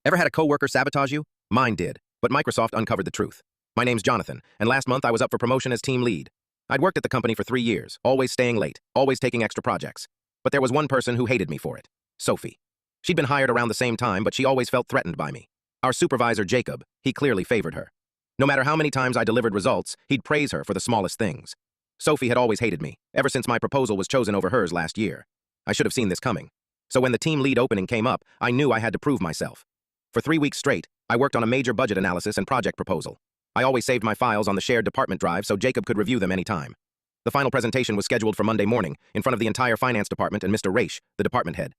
Ever had a coworker sabotage you? Mine did, but Microsoft uncovered the truth. My name's Jonathan, and last month I was up for promotion as team lead. I'd worked at the company for 3 years, always staying late, always taking extra projects. But there was one person who hated me for it. Sophie. She'd been hired around the same time, but she always felt threatened by me. Our supervisor, Jacob, he clearly favored her. No matter how many times I delivered results, he'd praise her for the smallest things. Sophie had always hated me, ever since my proposal was chosen over hers last year. I should have seen this coming. So when the team lead opening came up, I knew I had to prove myself. For 3 weeks straight, I worked on a major budget analysis and project proposal. I always saved my files on the shared department drive so Jacob could review them anytime. The final presentation was scheduled for Monday morning, in front of the entire finance department and Mr. Raish, the department head.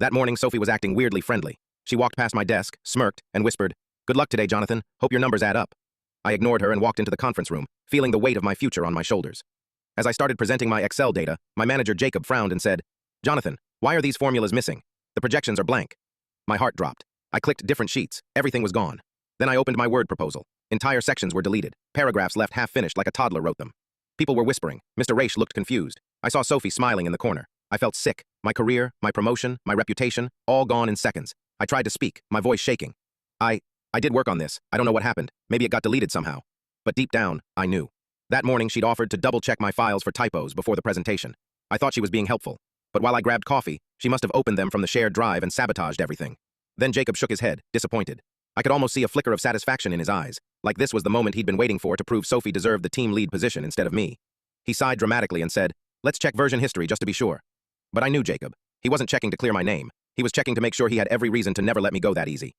That morning, Sophie was acting weirdly friendly. She walked past my desk, smirked, and whispered, "Good luck today, Jonathan. Hope your numbers add up." I ignored her and walked into the conference room, feeling the weight of my future on my shoulders. As I started presenting my Excel data, my manager Jacob frowned and said, "Jonathan, why are these formulas missing? The projections are blank." My heart dropped. I clicked different sheets. Everything was gone. Then I opened my Word proposal. Entire sections were deleted. Paragraphs left half-finished like a toddler wrote them. People were whispering. Mr. Raish looked confused. I saw Sophie smiling in the corner. I felt sick. My career, my promotion, my reputation, all gone in seconds. I tried to speak, my voice shaking. I did work on this. I don't know what happened. Maybe it got deleted somehow. But deep down, I knew. That morning, she'd offered to double-check my files for typos before the presentation. I thought she was being helpful. But while I grabbed coffee, she must have opened them from the shared drive and sabotaged everything. Then Jacob shook his head, disappointed. I could almost see a flicker of satisfaction in his eyes, like this was the moment he'd been waiting for to prove Sophie deserved the team lead position instead of me. He sighed dramatically and said, "Let's check version history just to be sure." But I knew Jacob. He wasn't checking to clear my name. He was checking to make sure he had every reason to never let me go that easy.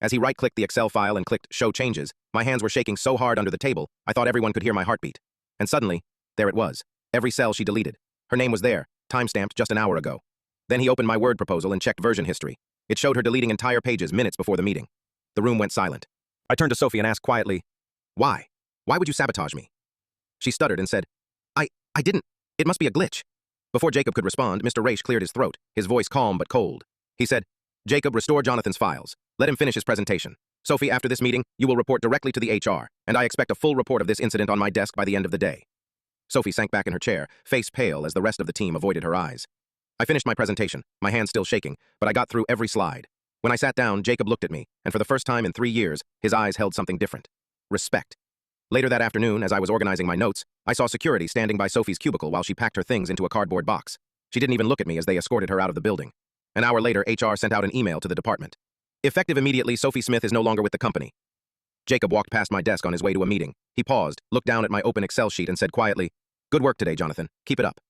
As he right-clicked the Excel file and clicked Show Changes, my hands were shaking so hard under the table, I thought everyone could hear my heartbeat. And suddenly, there it was. Every cell she deleted. Her name was there, time-stamped just an hour ago. Then he opened my Word proposal and checked version history. It showed her deleting entire pages minutes before the meeting. The room went silent. I turned to Sophie and asked quietly, "Why? Why would you sabotage me?" She stuttered and said, I didn't. It must be a glitch." Before Jacob could respond, Mr. Raish cleared his throat, his voice calm but cold. He said, "Jacob, restore Jonathan's files. Let him finish his presentation. Sophie, after this meeting, you will report directly to the HR, and I expect a full report of this incident on my desk by the end of the day." Sophie sank back in her chair, face pale as the rest of the team avoided her eyes. I finished my presentation, my hands still shaking, but I got through every slide. When I sat down, Jacob looked at me, and for the first time in 3 years, his eyes held something different. Respect. Later that afternoon, as I was organizing my notes, I saw security standing by Sophie's cubicle while she packed her things into a cardboard box. She didn't even look at me as they escorted her out of the building. An hour later, HR sent out an email to the department. Effective immediately, Sophie Smith is no longer with the company. Jacob walked past my desk on his way to a meeting. He paused, looked down at my open Excel sheet and said quietly, "Good work today, Jonathan. Keep it up."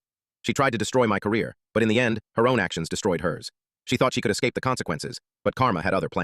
She tried to destroy my career, but in the end, her own actions destroyed hers. She thought she could escape the consequences, but karma had other plans.